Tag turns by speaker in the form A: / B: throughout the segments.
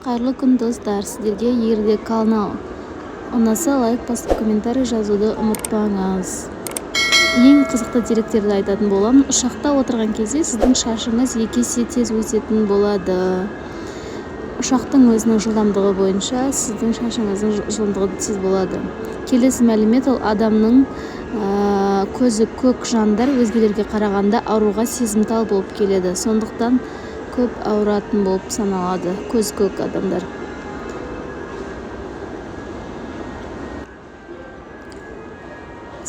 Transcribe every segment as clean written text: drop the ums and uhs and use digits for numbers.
A: Қайырлы күн достар, сіздерге егерде канал ұнаса лайк басып комментарий жазуды ұмытпаңыз. Ең қызықты деректерді айтатын боламын. Ұшақта отырған кезде сіздің шашыңыз 2 есе тез өсетін болады. Ұшақтың өзінің жылдамдығы бойынша сіздің шашыңыздың жылдамдығы тез болады. Келесі мәлімет, ол адамның көзі көк жандар өзгелерге қарағанда ауруға сезімтал болып келеді. Сондықтан көп ауыратын болып саналады көз көк адамдар.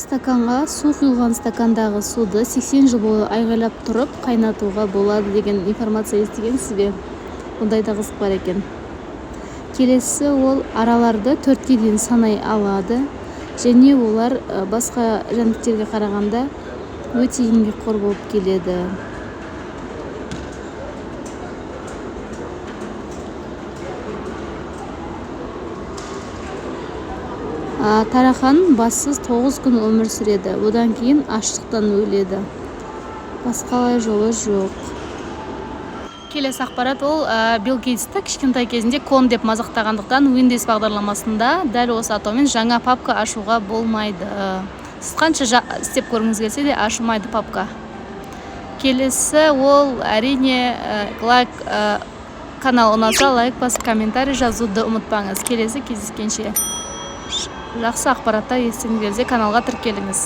A: Стаканға су құйылған стакандағы суды 80 жыл бойы айғайлап тұрып қайнатуға болады деген информация естігенсіз бе? Бұндай да қызық бар екен. Келесі, ол араларды 4-ке дейін санай алады, және олар басқа жәндіктерге қарағанда өте еңбекқор болып келеді. Тарахан бассыз 9 күн өмір сүреді, одан кейін аштықтан өледі. Басқалай жолы жоқ. Келесі ақпарат, ол Билл Гейтсті кішкентай кезінде клон деп мазақтағандықтан Windows бағдарламасында дәл осы атаумен жаңа папка ашуға болмайды. Сіз қанша істеп көргіңіз келсе де ашылмайды папка. Келесі, ол әрине канал ұнаса лайк басып комментарий жазуды ұмытпаңыз. Келесі кездескенше. Жақсы ақпараттар естігіңіз келсе каналға тіркеліңіз.